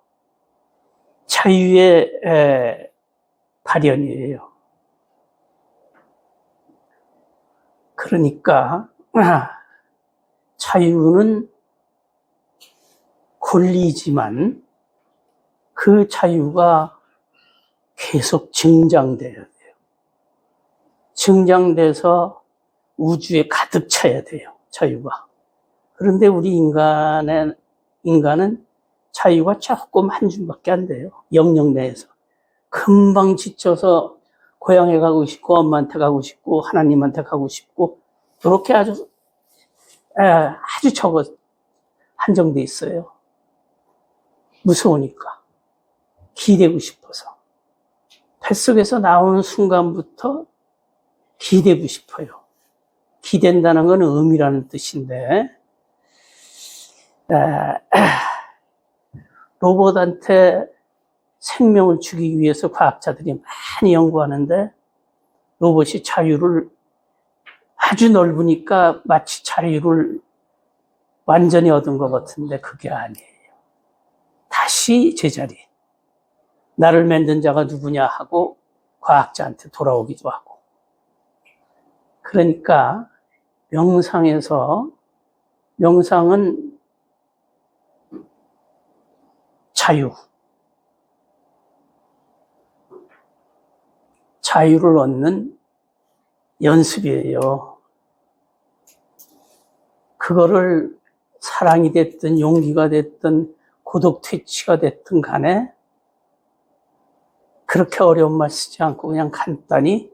자유의 발현이에요. 그러니까 자유는 권리지만 그 자유가 계속 증장돼야 돼요. 증장돼서 우주에 가득 차야 돼요. 자유가. 그런데 우리 인간은 자유가 조금 한 줌밖에 안 돼요. 영역 내에서. 금방 지쳐서 고향에 가고 싶고 엄마한테 가고 싶고 하나님한테 가고 싶고 그렇게 아주 적어 한정돼 있어요. 무서우니까. 기대고 싶어서. 뱃속에서 나오는 순간부터 기대고 싶어요. 기댄다는 건 음이라는 뜻인데 로봇한테 생명을 주기 위해서 과학자들이 많이 연구하는데 로봇이 자유를 아주 넓으니까 마치 자유를 완전히 얻은 것 같은데 그게 아니에요. 다시 제자리. 나를 만든 자가 누구냐 하고 과학자한테 돌아오기도 하고. 그러니까 명상은 자유를 얻는 연습이에요. 그거를 사랑이 됐든 용기가 됐든 고독 퇴치가 됐든 간에 그렇게 어려운 말 쓰지 않고 그냥 간단히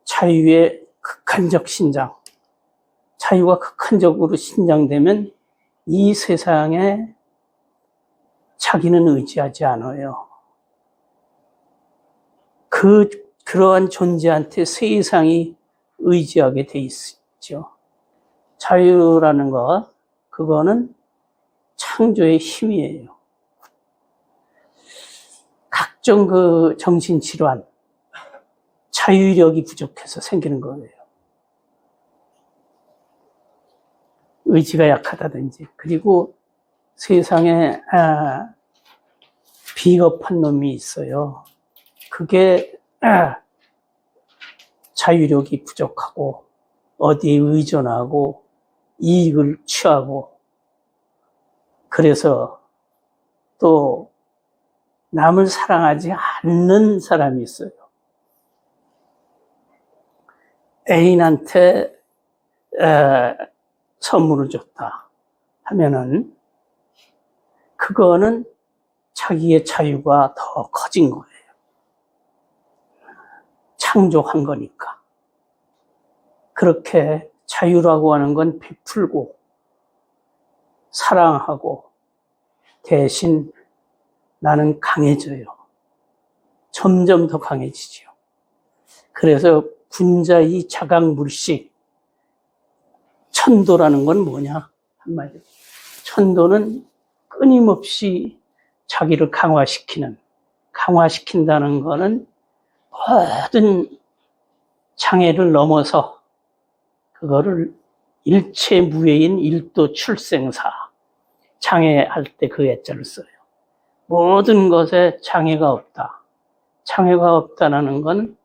자유의 극한적 신장, 자유가 극한적으로 신장되면 이 세상에 자기는 의지하지 않아요. 그러한 존재한테 세상이 의지하게 돼 있죠. 자유라는 것, 그거는 창조의 힘이에요. 각종 그 정신질환, 자유력이 부족해서 생기는 거예요. 의지가 약하다든지. 그리고 세상에 비겁한 놈이 있어요. 그게 자유력이 부족하고 어디에 의존하고 이익을 취하고 그래서 또 남을 사랑하지 않는 사람이 있어요. 애인한테 선물을 줬다 하면은 그거는 자기의 자유가 더 커진 거예요. 창조한 거니까. 그렇게 자유라고 하는 건 베풀고 사랑하고 대신 나는 강해져요. 점점 더 강해지죠. 그래서 분자의 자각물식, 천도라는 건 뭐냐? 한마디로. 천도는 끊임없이 자기를 강화시킨다는 거는 모든 장애를 넘어서 그거를 일체무예인 일도 출생사, 장애할 때 그 애자를 써요. 모든 것에 장애가 없다. 장애가 없다는 건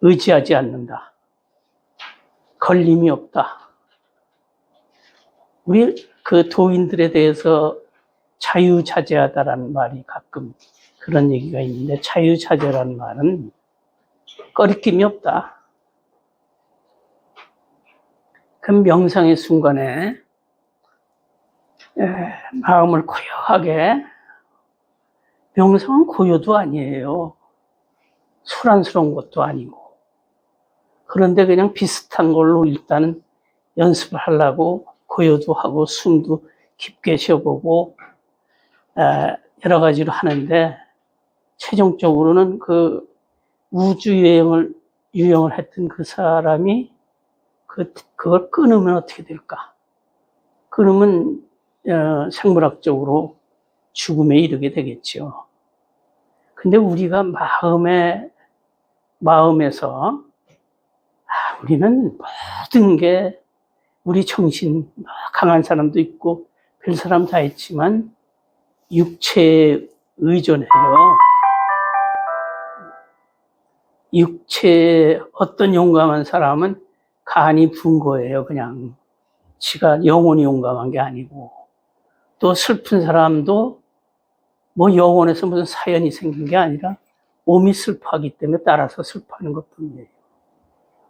의지하지 않는다. 걸림이 없다. 우리 그 도인들에 대해서 자유자재하다라는 말이 가끔 그런 얘기가 있는데 자유자재라는 말은 꺼리낌이 없다. 그 명상의 순간에 마음을 고요하게, 명상은 고요도 아니에요. 소란스러운 것도 아니고. 그런데 그냥 비슷한 걸로 일단은 연습을 하려고 고요도 하고 숨도 깊게 쉬어보고 여러 가지로 하는데 최종적으로는 그 우주 유영을 했던 그 사람이 그걸 끊으면 어떻게 될까? 끊으면 생물학적으로 죽음에 이르게 되겠죠. 근데 우리가 마음에서 우리는 모든 게 우리 정신 강한 사람도 있고 별 사람 다 있지만 육체에 의존해요. 육체에 어떤 용감한 사람은 간이 분 거예요. 그냥 지가 영혼이 용감한 게 아니고. 또 슬픈 사람도 뭐 영혼에서 무슨 사연이 생긴 게 아니라 몸이 슬퍼하기 때문에 따라서 슬퍼하는 것뿐이에요.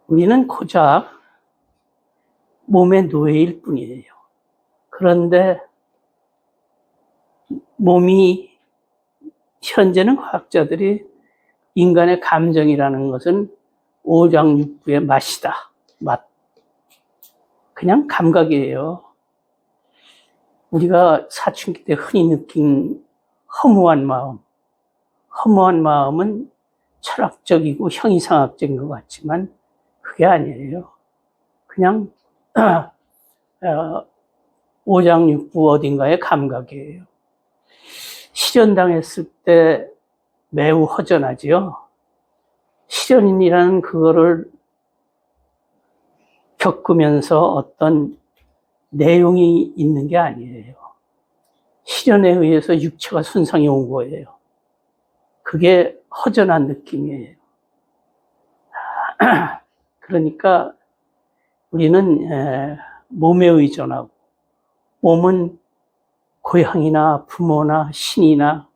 우리는 고작 몸의 노예일 뿐이에요. 그런데 몸이, 현재는 과학자들이 인간의 감정이라는 것은 오장육부의 맛이다. 맛. 그냥 감각이에요. 우리가 사춘기 때 흔히 느낀 허무한 마음은 철학적이고 형이상학적인 것 같지만 그게 아니에요. 그냥 오장육부 어딘가의 감각이에요. 실현당했을 때 매우 허전하지요. 실현이라는 그거를 겪으면서 어떤 내용이 있는 게 아니에요. 시련에 의해서 육체가 손상이 온 거예요. 그게 허전한 느낌이에요. 그러니까 우리는 몸에 의존하고, 몸은 고향이나 부모나 신이나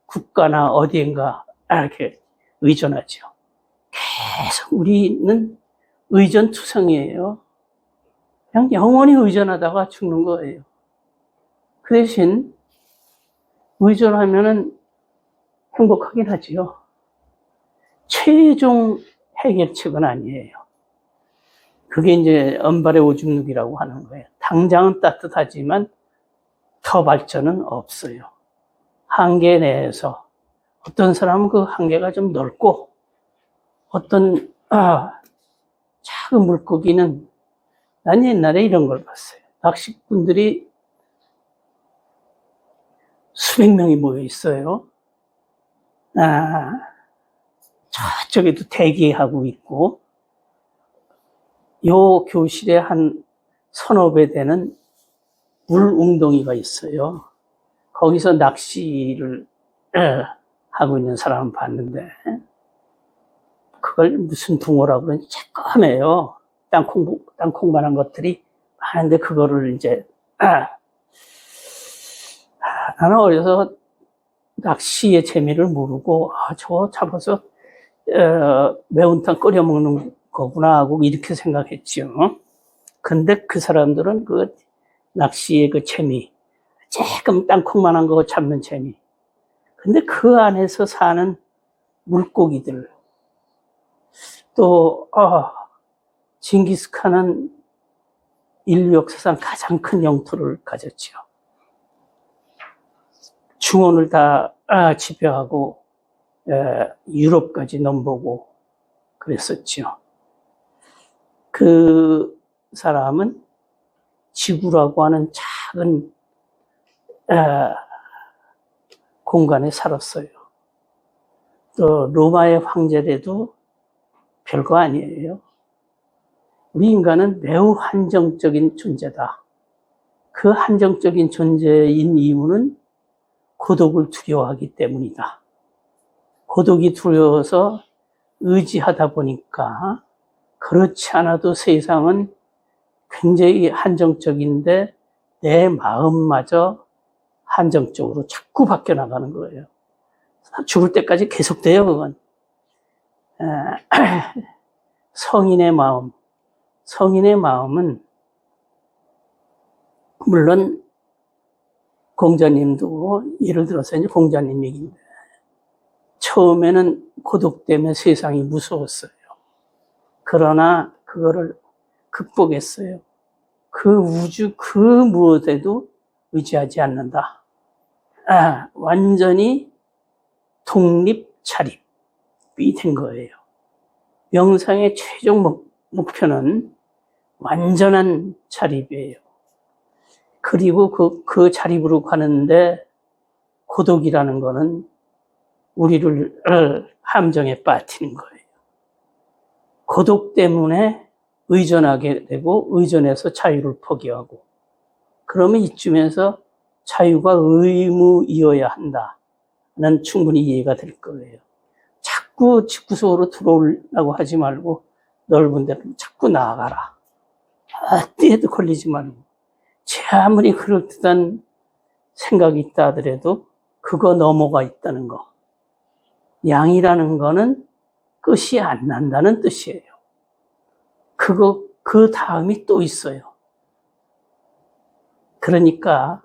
국가나 어디인가 이렇게 의존하죠. 계속 우리는 의존투성이에요. 그냥 영원히 의존하다가 죽는 거예요. 그 대신 의존하면은 행복하긴 하지요. 최종 해결책은 아니에요. 그게 이제 언발의 오줌누기라고 하는 거예요. 당장은 따뜻하지만 더 발전은 없어요. 한계 내에서 어떤 사람은 그 한계가 좀 넓고 어떤 작은 물고기는 난 옛날에 이런 걸 봤어요. 낚시꾼들이 수백 명이 모여 있어요. 저쪽에도 대기하고 있고, 요 교실에 한 서너 배 되는 물 웅덩이가 있어요. 거기서 낚시를 하고 있는 사람을 봤는데, 그걸 무슨 붕어라고 그러는지 쬐까매요. 땅콩만한 것들이 많은데, 그거를 이제, 나는 어려서 낚시의 재미를 모르고, 저거 잡아서, 매운탕 끓여 먹는 거구나 하고 이렇게 생각했죠. 근데 그 사람들은 그 낚시의 그 재미, 조금 땅콩만한 거 잡는 재미. 근데 그 안에서 사는 물고기들, 또, 징기스칸은 인류 역사상 가장 큰 영토를 가졌죠. 중원을 다 지배하고 유럽까지 넘보고 그랬었죠. 그 사람은 지구라고 하는 작은 공간에 살았어요. 또 로마의 황제래도 별거 아니에요. 우리 인간은 매우 한정적인 존재다. 그 한정적인 존재인 이유는 고독을 두려워하기 때문이다. 고독이 두려워서 의지하다 보니까 그렇지 않아도 세상은 굉장히 한정적인데 내 마음마저 한정적으로 자꾸 바뀌어 나가는 거예요. 죽을 때까지 계속돼요, 그건. 성인의 마음은 물론 공자님도 예를 들어서 이제 공자님 얘기인데 처음에는 고독 때문에 세상이 무서웠어요. 그러나 그거를 극복했어요. 그 우주 그 무엇에도 의지하지 않는다. 완전히 독립 자립이 된 거예요. 명상의 최종 목표는 완전한 자립이에요. 그리고 그 자립으로 가는데 고독이라는 거는 우리를 함정에 빠뜨리는 거예요. 고독 때문에 의존하게 되고 의존해서 자유를 포기하고 그러면 이쯤에서 자유가 의무이어야 한다는 충분히 이해가 될 거예요. 자꾸 집구석으로 들어오려고 하지 말고 넓은 데로 자꾸 나아가라. 어디에도 걸리지 말고 제 아무리 그럴듯한 생각이 있다 하더라도 그거 넘어가 있다는 거. 양이라는 거는 끝이 안 난다는 뜻이에요. 그 다음이 또 있어요. 그러니까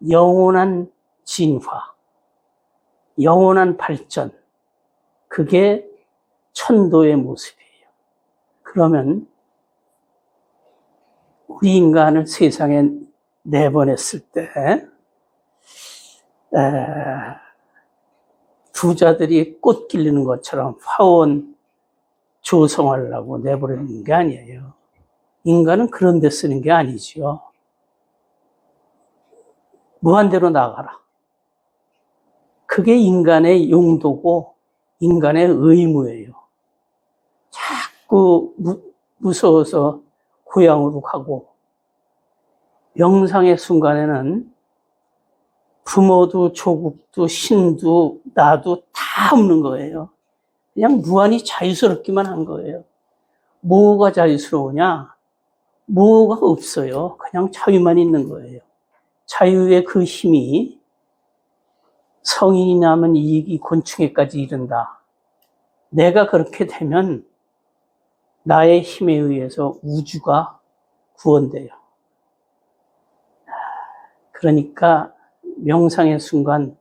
영원한 진화, 영원한 발전, 그게 천도의 모습이에요. 그러면 우리 인간을 세상에 내보냈을 때 부자들이 꽃 기르는 것처럼 화원 조성하려고 내보내는 게 아니에요. 인간은 그런 데 쓰는 게 아니지요. 무한대로 나가라. 그게 인간의 용도고 인간의 의무예요. 자꾸 무서워서 고향으로 가고 명상의 순간에는 부모도 조국도 신도 나도 다 없는 거예요. 그냥 무한히 자유스럽기만 한 거예요. 뭐가 자유스러우냐? 뭐가 없어요. 그냥 자유만 있는 거예요. 자유의 그 힘이 성인이 나면 이익이 곤충에까지 이른다. 내가 그렇게 되면 나의 힘에 의해서 우주가 구원돼요. 그러니까 명상의 순간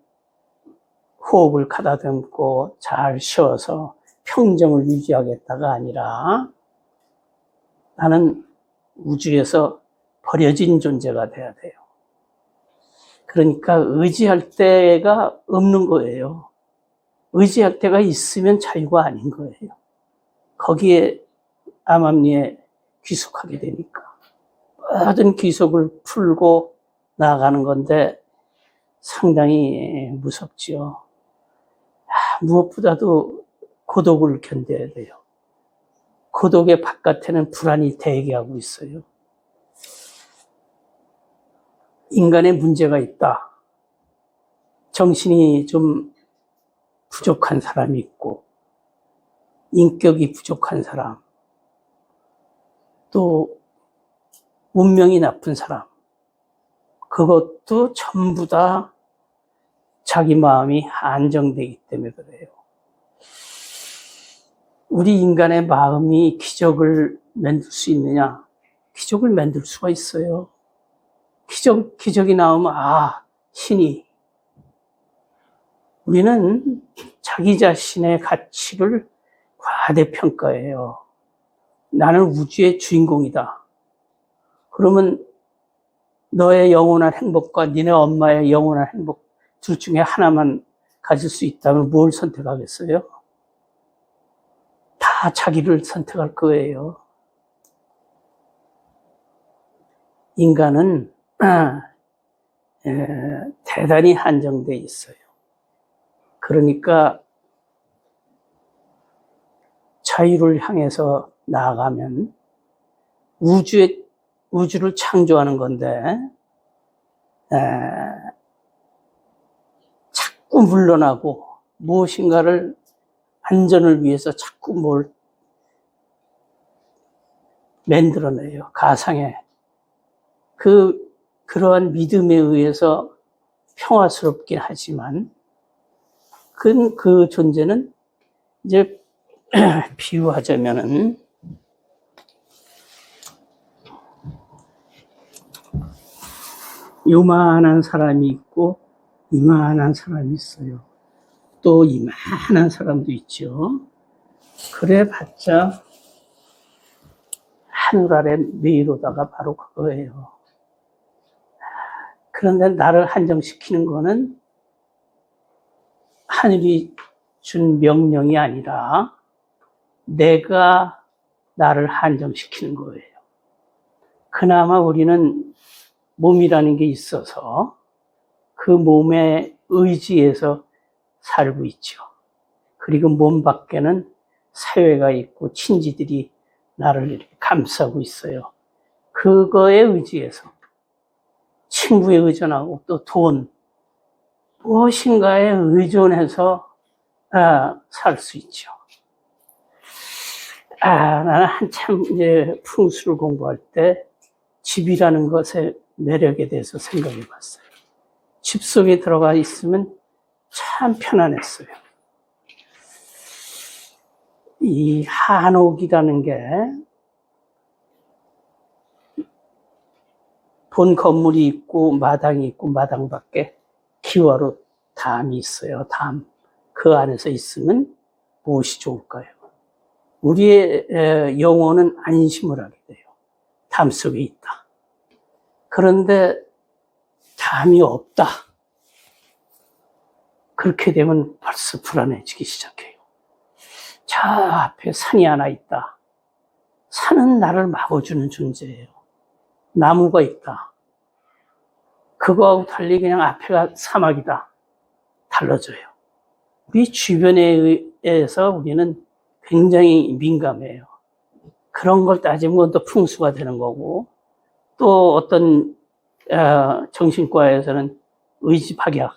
호흡을 가다듬고 잘 쉬어서 평정을 유지하겠다가 아니라 나는 우주에서 버려진 존재가 돼야 돼요. 그러니까 의지할 데가 없는 거예요. 의지할 데가 있으면 자유가 아닌 거예요. 거기에 암암리에 귀속하게 되니까 모든 귀속을 풀고 나아가는 건데 상당히 무섭지요. 무엇보다도 고독을 견뎌야 돼요. 고독의 바깥에는 불안이 대기하고 있어요. 인간의 문제가 있다. 정신이 좀 부족한 사람이 있고, 인격이 부족한 사람, 또 운명이 나쁜 사람, 그것도 전부 다 자기 마음이 안정되기 때문에 그래요. 우리 인간의 마음이 기적을 만들 수 있느냐? 기적을 만들 수가 있어요. 기적이 나오면, 신이. 우리는 자기 자신의 가치를 과대평가해요. 나는 우주의 주인공이다. 그러면 너의 영원한 행복과 니네 엄마의 영원한 행복 둘 중에 하나만 가질 수 있다면 뭘 선택하겠어요? 다 자기를 선택할 거예요. 인간은 대단히 한정돼 있어요. 그러니까 자유를 향해서 나아가면 우주를 창조하는 건데 자꾸 물러나고 무엇인가를 안전을 위해서 자꾸 뭘 만들어내요. 가상에. 그러한 믿음에 의해서 평화스럽긴 하지만 그 존재는 이제 비유하자면은 요만한 사람이 있고 이만한 사람이 있어요. 또 이만한 사람도 있죠. 그래봤자 하늘 아래 메이로다가 바로 그거예요. 그런데 나를 한정시키는 거는 하늘이 준 명령이 아니라 내가 나를 한정시키는 거예요. 그나마 우리는 몸이라는 게 있어서 그 몸의 의지에서 살고 있죠. 그리고 몸 밖에는 사회가 있고 친지들이 나를 이렇게 감싸고 있어요. 그거에 의지해서 친구에 의존하고 또 돈, 무엇인가에 의존해서 살 수 있죠. 나는 한참 이제 풍수를 공부할 때 집이라는 것의 매력에 대해서 생각해 봤어요. 집 속에 들어가 있으면 참 편안했어요. 이 한옥이라는 게 본 건물이 있고 마당이 있고 마당 밖에 기와로 담이 있어요. 담. 그 안에서 있으면 무엇이 좋을까요? 우리의 영혼은 안심을 하게 돼요. 담 속에 있다. 그런데 담이 없다. 그렇게 되면 벌써 불안해지기 시작해요. 저 앞에 산이 하나 있다. 산은 나를 막아주는 존재예요. 나무가 있다. 그거하고 달리 그냥 앞에가 사막이다. 달라져요. 우리 주변에 의해서 우리는 굉장히 민감해요. 그런 걸 따지면 또 풍수가 되는 거고, 또 어떤 정신과에서는 의지박약,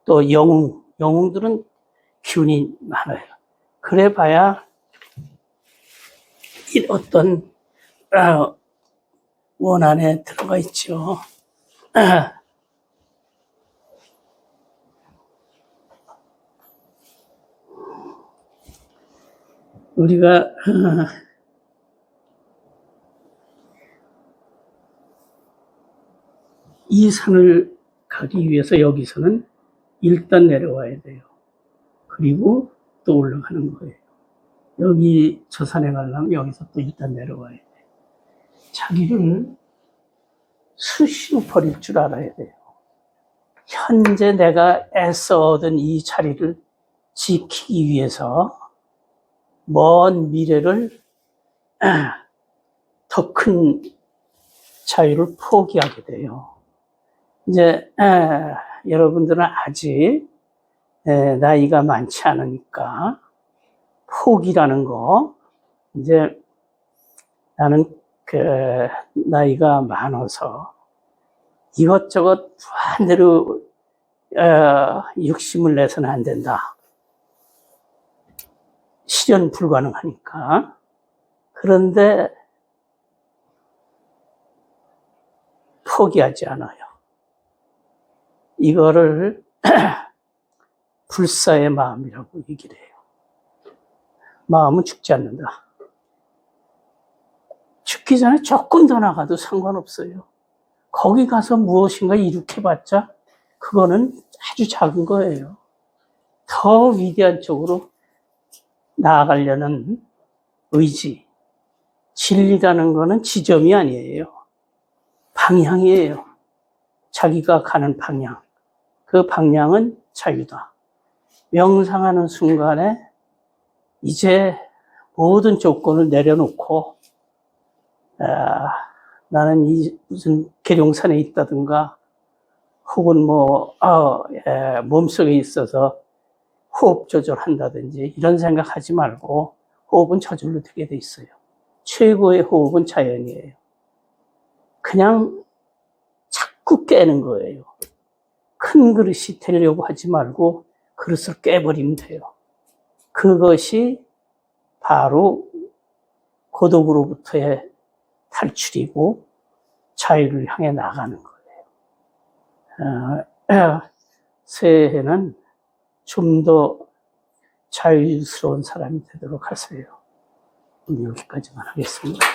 또 영웅들은 기운이 많아요. 그래 봐야 어떤 원안에 들어가 있죠. 우리가 이 산을 가기 위해서 여기서는 일단 내려와야 돼요. 그리고 또 올라가는 거예요. 여기 저 산에 가려면 여기서 또 일단 내려와야 돼요. 자기를 수시로 버릴 줄 알아야 돼요. 현재 내가 애써 얻은 이 자리를 지키기 위해서 먼 미래를 더 큰 자유를 포기하게 돼요. 이제 여러분들은 아직 나이가 많지 않으니까 포기라는 거, 이제 나는 나이가 많아서 이것저것 무한대로 욕심을 내서는 안 된다. 실현 불가능하니까. 그런데 포기하지 않아요. 이거를 불사의 마음이라고 얘기를 해요. 마음은 죽지 않는다. 죽기 전에 조금 더 나가도 상관없어요. 거기 가서 무엇인가 이룩해봤자 그거는 아주 작은 거예요. 더 위대한 쪽으로 나아가려는 의지, 진리라는 거는 지점이 아니에요. 방향이에요. 자기가 가는 방향. 그 방향은 자유다. 명상하는 순간에 이제 모든 조건을 내려놓고 나는 무슨 계룡산에 있다든가 혹은 몸속에 있어서 호흡 조절한다든지 이런 생각하지 말고 호흡은 저절로 되게 돼 있어요. 최고의 호흡은 자연이에요. 그냥 자꾸 깨는 거예요. 큰 그릇이 되려고 하지 말고 그릇을 깨버리면 돼요. 그것이 바로 고독으로부터의 탈출이고 자유를 향해 나가는 거예요. 새해는 좀 더 자유스러운 사람이 되도록 하세요. 오늘 여기까지만 하겠습니다.